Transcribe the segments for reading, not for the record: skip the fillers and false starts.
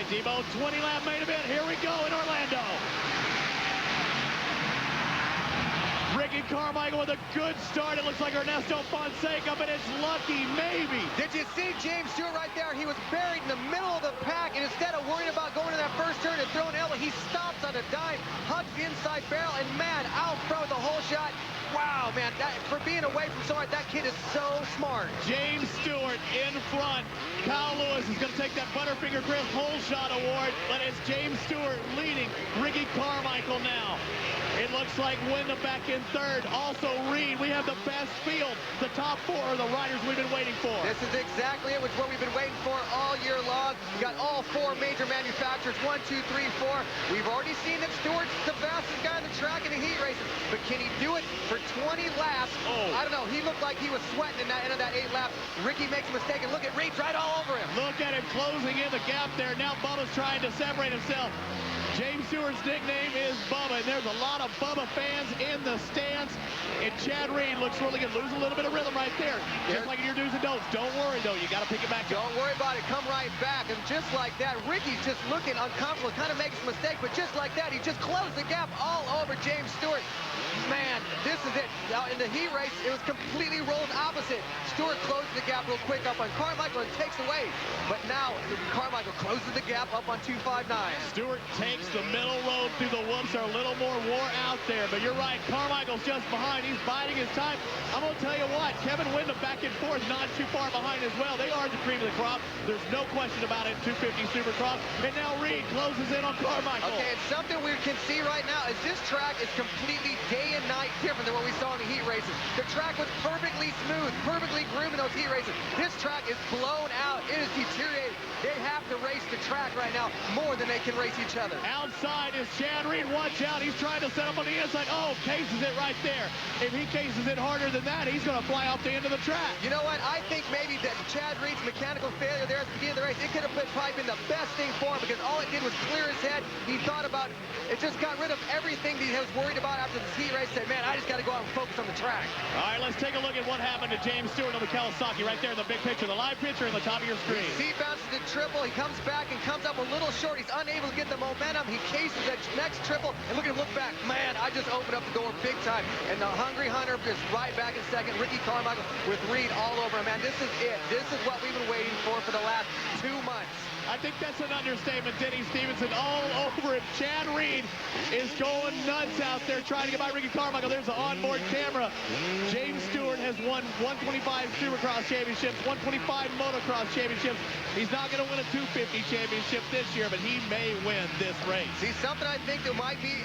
Debo, 20-lap main event. Here we go in Orlando. Ricky Carmichael with a good start. It looks like Ernesto Fonseca, but it's lucky, maybe. Did you see James Stewart right there? He was buried in the middle of the pack, and instead of worrying about going to that first turn and throwing an elbow, he stops on a dime, hugs the inside barrel, and man, out front with a hole shot. Wow, man, for being away from somewhere, that kid is so smart. James Stewart in front. Kyle Lewis is going to take that Butterfinger Grip hole shot award, but it's James Stewart leading Ricky Carmichael now. It looks like Wyndham back in third. Also Reed, we have the best field. The top four are the riders we've been waiting for. This is exactly it, which what we've been waiting for all year long. We got all four major manufacturers, 1, 2, 3, 4. We've already seen that Stewart's the fastest guy on the track in the heat races, but can he do it for 20 laps? Oh. I don't know. He looked like he was sweating in that end of that 8 laps. Ricky makes a mistake, and look at Reed's right all over him. Look at him closing in the gap there. Now Bubba's trying to separate himself. James Stewart's nickname is Bubba, and there's a lot of Bubba fans in the stands. And Chad Reed looks really good. Lose a little bit of rhythm right there. Just like in your do's and don'ts. Don't worry, though. You got to pick it back up. Don't worry about it. Come right back. And just like that, Ricky's just looking uncomfortable. Kind of makes a mistake, but just like that, he just closed the gap all over James Stewart. Man, this is it. Now, in the heat race, it was completely rolled opposite. Stewart closes the gap real quick up on Carmichael and takes away. But now, Carmichael closes the gap up on 259. Stewart takes the middle road through the whoops. Are a little more wore out there. But you're right, Carmichael's just behind. He's biding his time. I'm going to tell you what, Kevin Wyndham back and forth, not too far behind as well. They are the cream of the crop. There's no question about it in 250 Supercross. And now Reed closes in on Carmichael. Okay, and something we can see right now is this track is completely day and night different than what we saw in the heat races. The track was perfectly smooth, perfectly groomed in those heat races. This track is blown out. It is deteriorated. They have to race the track right now more than they can race each other. Outside is Chad Reed. Watch out. He's trying to set up on the inside. Oh, cases it right there. If he cases it harder than that, he's going to fly off the end of the track. You know what? I think maybe that Chad Reed's mechanical failure there at the beginning of the race, it could have probably been the best thing for him because all it did was clear his head. He thought about it, just got rid of everything that he was worried about after this heat race. Said, man, I just got to go out and focus on the track. All right, let's take a look at what happened to James Stewart on the Kawasaki right there in the big picture, the live picture in the top of your screen. He bounces the triple. He comes back and comes up a little short. He's unable to get the momentum. He cases that next triple, and look at him look back. Man, I just opened up the door big time. And the Hungry Hunter is right back in second. Ricky Carmichael with Reed all over him. Man, this is it. This is what we've been waiting for the last 2 months. I think that's an understatement. Denny Stevenson all over him. Chad Reed is going nuts out there trying to get by Ricky Carmichael. There's an onboard camera. James Stewart has won 125 Supercross championships, 125 Motocross championships. He's not going to win a 250 championship this year, but he may win this race. See, something I think that might be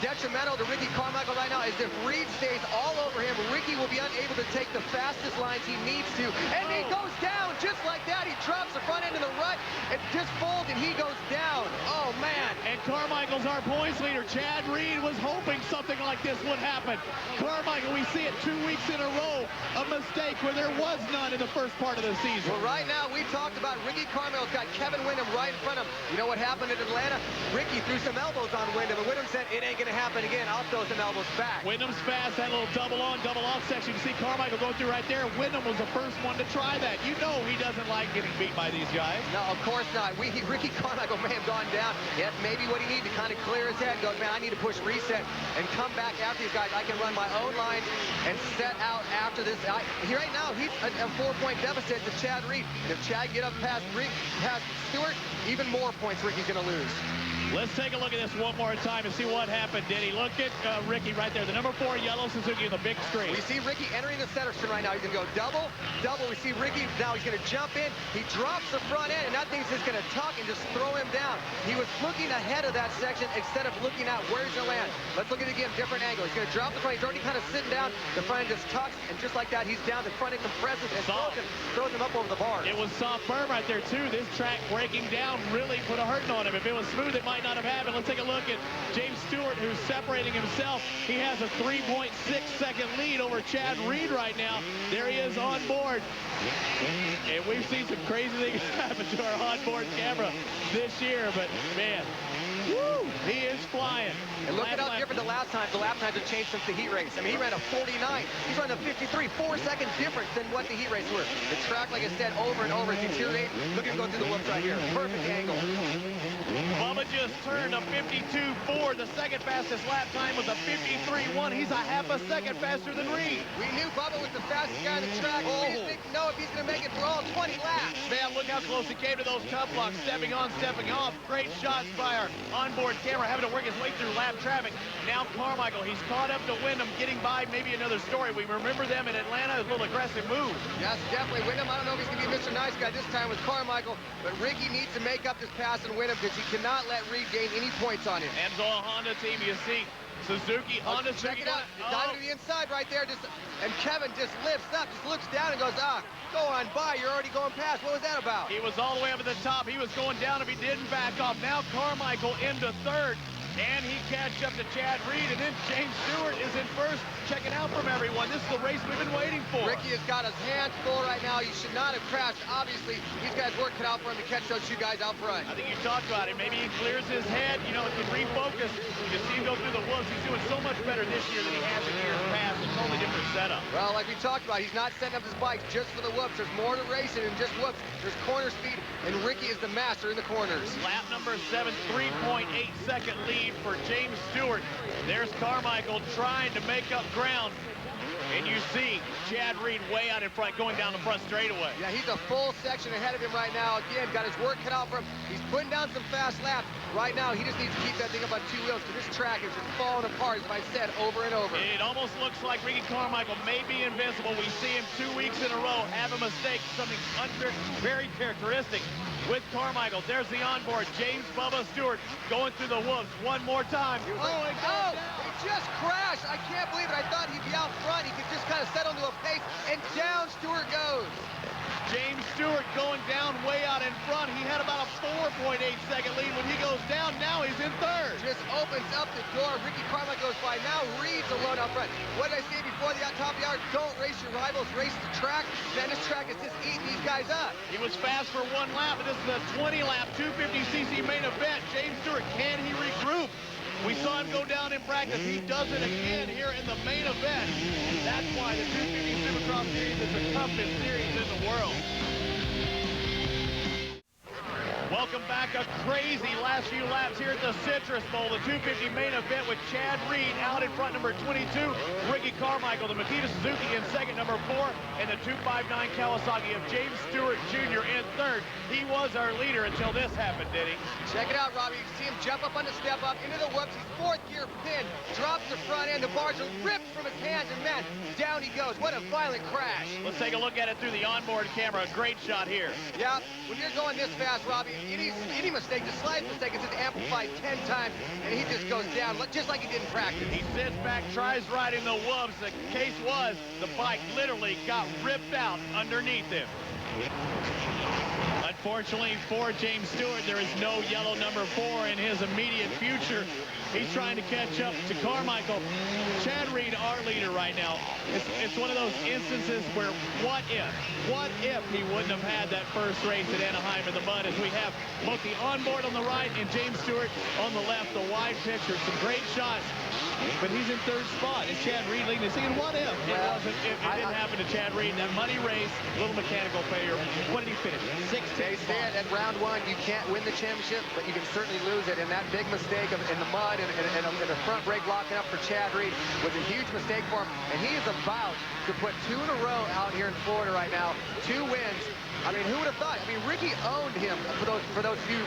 detrimental to Ricky Carmichael right now is if Reed stays all over him, Ricky will be unable to take the fastest lines he needs to. And he goes down just like that. He drops the front end of the rut. It just folds and he goes down. Oh, man. And Carmichael's our points leader. Chad Reed was hoping something like this would happen. Carmichael, we see it 2 weeks in a row. A mistake where there was none in the first part of the season. Well, right now, we talked about Ricky Carmichael's got Kevin Wyndham right in front of him. You know what happened in Atlanta? Ricky threw some elbows on Wyndham, and Wyndham said, it ain't going to happen again. I'll throw some elbows back. Wyndham's fast. That little double on, double off section. You see Carmichael go through right there. Wyndham was the first one to try that. You know he doesn't like getting beat by these guys. No, of course not. Ricky Carmichael may have gone down. That's maybe what he needed to kind of clear his head. Goes, man, I need to push reset and come back after these guys. I can run my own lines and set out after this. Right now, he's a 4-point deficit to Chad Reed. If Chad get up past Stewart, even more points Ricky's going to lose. Let's take a look at this one more time and see what happened, Denny. Look at Ricky right there, the number 4 yellow Suzuki in the big screen. We see Ricky entering the center turn right now. He's going to go double, double. We see Ricky now. He's going to jump in. He drops the front end, and that thing's just going to tuck and just throw him down. He was looking ahead of that section instead of looking at where's the land. Let's look at it again, different angle. He's going to drop the front. He's already kind of sitting down. The front end just tucks, and just like that, he's down. The front end compresses and throws him up over the bar. It was soft firm right there, too. This track breaking down really put a hurting on him. If it was smooth, it might not have happened. Let's take a look at James Stewart, who's separating himself. He has a 3.6-second lead over Chad Reed right now. There he is on board. And we've seen some crazy things happen to our onboard camera this year, but man, woo, he is flying. And look at how different the lap times have changed since the heat race. I mean, he ran a 49. He's running a 53, 4 seconds difference than what the heat race were. The track, like I said, over and over is deteriorating. Look at him go through the whoops right here. Perfect angle. Bubba just turned a 52.4. The second fastest lap time was a 53.1. He's a half a second faster than Reed. We knew Bubba was the fastest guy on the track. We didn't know if he's going to make it for all 20 laps. Man, look how close he came to those tough blocks. Stepping on, stepping off. Great shots by our onboard camera, having to work his way through lap traffic. Now Carmichael, he's caught up to Wyndham, getting by. Maybe another story. We remember them in Atlanta, a little aggressive move. Yes, definitely. Wyndham, I don't know if he's going to be Mr. Nice Guy this time with Carmichael, but Ricky needs to make up this pass and Wyndham because he cannot let Reed gain any points on him. Enzo Honda team, you see Suzuki, Honda. Check it out. Diving to the inside right there. And Kevin just lifts up, just looks down and goes, go on by. You're already going past. What was that about? He was all the way up at the top. He was going down if he didn't back off. Now Carmichael into third. And he catch up to Chad Reed, and then James Stewart is in first, checking out from everyone. This is the race we've been waiting for. Ricky has got his hands full right now. He should not have crashed. Obviously, he's got his work cut out for him to catch those two guys out front. I think you talked about it. Maybe he clears his head, you know, can refocus. You see him go through the woods. He's doing so much better this year than he has in years past. A totally different setup. Well, like we talked about, he's not setting up his bike just for the whoops. There's more to racing than just whoops. There's corner speed, and Ricky is the master in the corners. Lap number 7, 3.8-second lead for James Stewart. There's Carmichael trying to make up ground. And you see Chad Reed way out in front, going down the front straightaway. Yeah, he's a full section ahead of him right now. Again, got his work cut out for him. He's putting down some fast laps. Right now, he just needs to keep that thing up on two wheels because this track is just falling apart, as I said, over and over. It almost looks like Ricky Carmichael may be invincible. We see him 2 weeks in a row have a mistake, something very characteristic with Carmichael. There's the onboard, James Bubba Stewart going through the whoops one more time. He just crashed. I can't believe it. I thought he'd be out front. He could just kind of settle into a pace, and down Stewart goes. James Stewart going down way out in front. He had about a 4.8-second lead when he goes down. Now he's in third. Just opens up the door. Ricky Carmichael goes by. Now Reed's alone out front. What did I say before the top of the hour? Don't race your rivals, race the track. Man, this track is just eating these guys up. He was fast for one lap, but this is a 20-lap 250cc main event. James Stewart, can he regroup? We saw him go down in practice. He does it again here in the main event. That's why the 250 Supercross series is the toughest series in the world. Welcome back. A crazy last few laps here at the Citrus Bowl. The 250 main event with Chad Reed out in front, number 22. Ricky Carmichael, the Makita Suzuki in second, number 4. And the 259 Kawasaki of James Stewart Jr. in third. He was our leader until this happened, did he? Check it out, Robbie. You see him jump up on the step up, into the whoops. He's fourth gear pin, drops the front end. The bars are ripped from his hands, and man, down he goes. What a violent crash. Let's take a look at it through the onboard camera. A great shot here. Yeah, when you're going this fast, Robbie, any mistake, the slightest mistake is just amplified 10 times, and he just goes down, just like he did in practice. He sits back, tries riding the whoops. The case was, the bike literally got ripped out underneath him. Unfortunately for James Stewart, there is no yellow number 4 in his immediate future. He's trying to catch up to Carmichael. Chad Reed, our leader right now. It's one of those instances where what if he wouldn't have had that first race at Anaheim in the mud, as we have both the onboard on the right and James Stewart on the left, the wide picture. Some great shots, but he's in third spot. Is Chad Reed leading? He's thinking, what if? It didn't happen to Chad Reed. That money race, little mechanical failure. What did he finish? 16th. They said at round 1, you can't win the championship, but you can certainly lose it. And that big mistake in the mud and the front brake locking up for Chad Reed was a huge mistake for him. And he is about to put 2 in a row out here in Florida right now. 2 wins. I mean, who would have thought? I mean, Ricky owned him for those few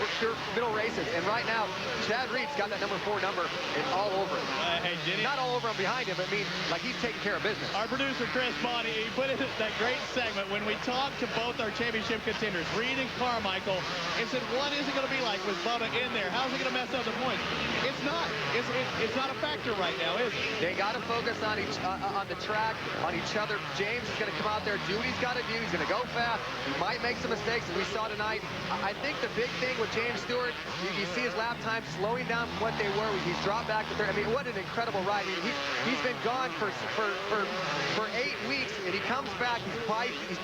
middle races, and right now, Chad Reed's got that number 4 number and all over him. Hey, did he? Not all over him, behind him, but I mean, like he's taking care of business. Our producer, Chris Bonnie, he put in that great segment when we talked to both our championship contenders, Reed and Carmichael, and said, what is it going to be like with Bubba in there? How's it going to mess up the points? It's not. It's not a factor right now, is it? They got to focus on on the track, on each other. James is going to come out there, do what he's got to do. He's going to go fast. He might make some mistakes, as we saw tonight. I think the big thing with James Stewart, you see his lap time slowing down from what they were. He's dropped back to third. I mean, what an incredible ride. I mean, he's been gone for 8 weeks, and he comes back. He's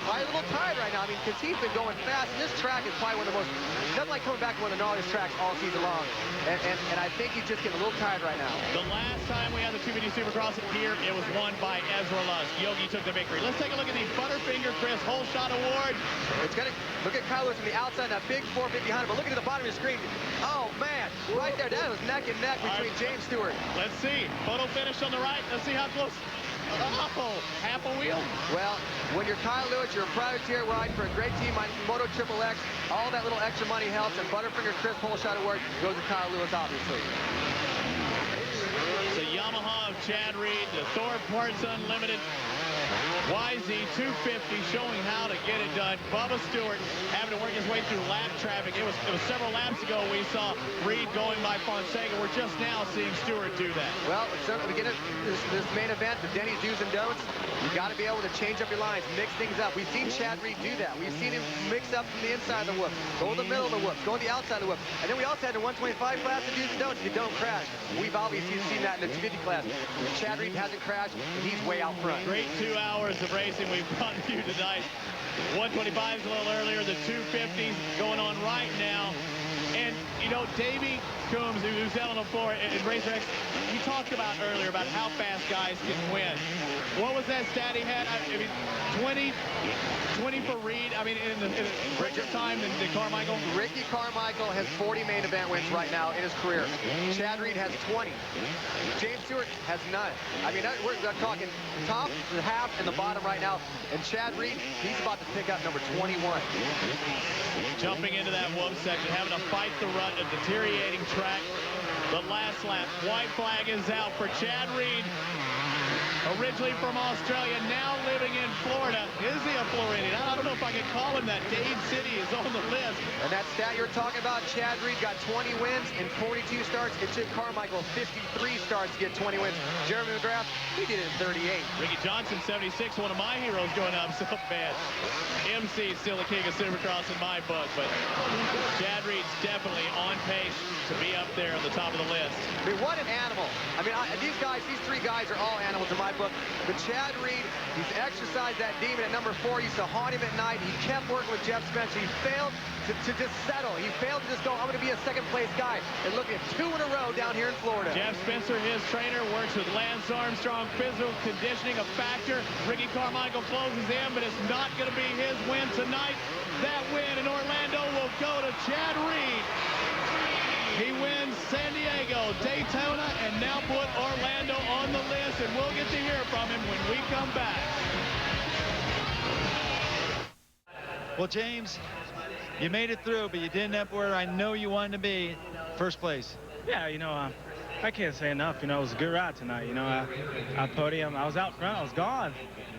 probably a little tired right now. I mean, because he's been going fast, and this track is probably one of the most, nothing like coming back to one of the gnarliest tracks all season long. And I think he's just getting a little tired right now. The last time we had the 250 Supercross here, it was won by Ezra Lusk. Yogi took the victory. Let's take a look at the BUTTERFINGER Chris HOLESHOT Award. It's going to look at Kyle Lewis from the outside, that big 450 behind him, but look at the bottom of the screen. Oh, man, right there. That was neck and neck between James Stewart. Let's see. Photo finish on the right. Let's see how close. Oh, half a wheel. Well, when you're Kyle Lewis, you're a privateer riding for a great team on Moto XXX. All that little extra money helps, and Butterfinger Chris HOLESHOT award goes to Kyle Lewis, obviously. The Yamaha of Chad Reed, the Thor Parts Unlimited YZ 250 showing how to get it done. Bubba Stewart having to work his way through lap traffic. It was several laps ago we saw Reed going by Fonseca. We're just now seeing Stewart do that. Well, certainly beginning this main event, the Denny's do's and don'ts, you got to be able to change up your lines, mix things up. We've seen Chad Reed do that. We've seen him mix up from the inside of the whoop, go to the middle of the whoop, go to the outside of the whoop. And then we also had the 125 class of do's and don'ts. You don't crash. We've obviously seen that in the 250 class. Chad Reed hasn't crashed, and he's way out front. Great 2 hours of racing we've brought to you tonight. 125's a little earlier, the 250's going on right now. And, you know, Davey Coombs, who's out on the floor in Racer X, he talked about earlier about how fast guys can win. What was that stat he had? I mean, 20 for Reed. I mean, in the quicker time than Carmichael. Ricky Carmichael has 40 main event wins right now in his career. Chad Reed has 20. James Stewart has none. I mean, we're talking top, the half, and the bottom right now. And Chad Reed, he's about to pick up number 21. Jumping into that whoop section, having to fight the rut, a deteriorating track. The last lap, white flag is out for Chad Reed. Originally from Australia, now living in Florida. Is he a Floridian? I don't know if I can call him that. Dade City is on the list. And that stat you're talking about, Chad Reed got 20 wins in 42 starts. It took Carmichael 53 starts to get 20 wins. Jeremy McGrath, he did it in 38. Ricky Johnson, 76, one of my heroes going up so bad. MC still the king of Supercross in my book, but Chad Reed's definitely on pace to be up there on the top of the list. I mean, what an animal. I mean, these three guys are all animals in my book. But Chad Reed, he's exercised that demon at number 4. He used to haunt him at night. He kept working with Jeff Spencer. He failed to just settle. He failed to just go, I'm going to be a second-place guy. And look at 2 in a row down here in Florida. Jeff Spencer, his trainer, works with Lance Armstrong. Physical conditioning a factor. Ricky Carmichael closes in, but it's not going to be his win tonight. That win in Orlando will go to Chad Reed. He wins San Diego, Daytona, and now put Orlando on the list, and we'll get to hear from him when we come back. Well, James, you made it through, but you didn't have where I know you wanted to be, first place. Yeah, you know, I can't say enough. You know, it was a good ride tonight. You know, I podium. I was out front. I was gone.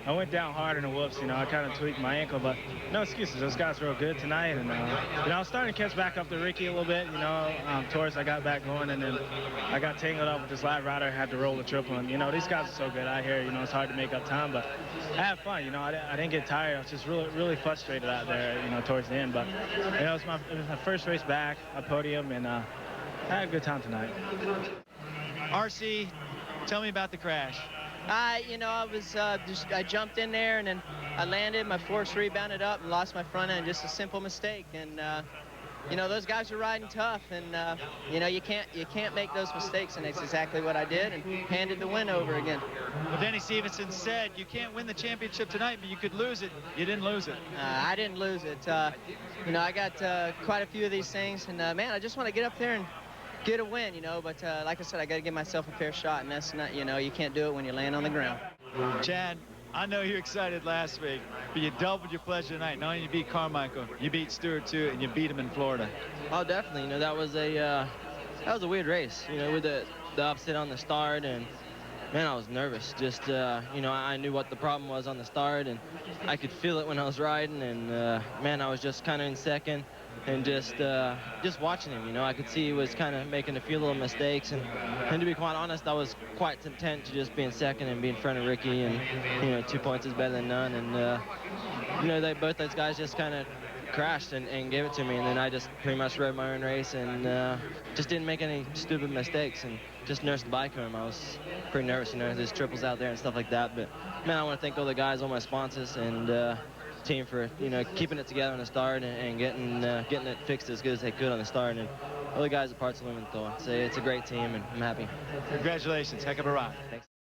I went down hard in the whoops. You know, I kind of tweaked my ankle, but no excuses. Those guys were real good tonight. And, you know, I was starting to catch back up to Ricky a little bit, you know, towards I got back going. And then I got tangled up with this lap rider. I had to roll the triple. And, you know, these guys are so good out here. You know, it's hard to make up time, but I had fun. You know, I didn't get tired. I was just really frustrated out there, you know, towards the end. But, you know, it was my first race back. I podium, and I had a good time tonight. RC, tell me about the crash. You know, I jumped in there and then I landed, my forks rebounded up and lost my front end. Just a simple mistake. And you know, those guys are riding tough, and you know, you can't make those mistakes, and that's exactly what I did, and handed the win over again. Well, Denny Stevenson said you can't win the championship tonight, but you could lose it. You didn't lose it. I didn't lose it. You know, I got quite a few of these things, and man, I just want to get up there and get a win, you know, but like I said, I got to give myself a fair shot, and that's not, you know, you can't do it when you land on the ground. Chad, I know you're excited last week, but you doubled your pleasure tonight. Not only you beat Carmichael, you beat Stewart too, and you beat him in Florida. Oh, definitely. You know, that was a weird race, you know, with the upset on the start, and man, I was nervous. Just, you know, I knew what the problem was on the start, and I could feel it when I was riding, and man, I was just kind of in second. And just watching him, you know, I could see he was kind of making a few little mistakes, and to be quite honest, I was quite content to just be in second and be in front of Ricky, and you know, 2 points is better than none, and you know, both those guys just kind of crashed and gave it to me, and then I just pretty much rode my own race and just didn't make any stupid mistakes and just nursed the bike for him. I was pretty nervous, you know, there's triples out there and stuff like that, but man, I want to thank all the guys, all my sponsors, and team for, you know, keeping it together on the start and getting it fixed as good as they could on the start, and all the guys at Parts Unlimited, though. It's a great team, and I'm happy. Congratulations, heck of a ride. Thanks.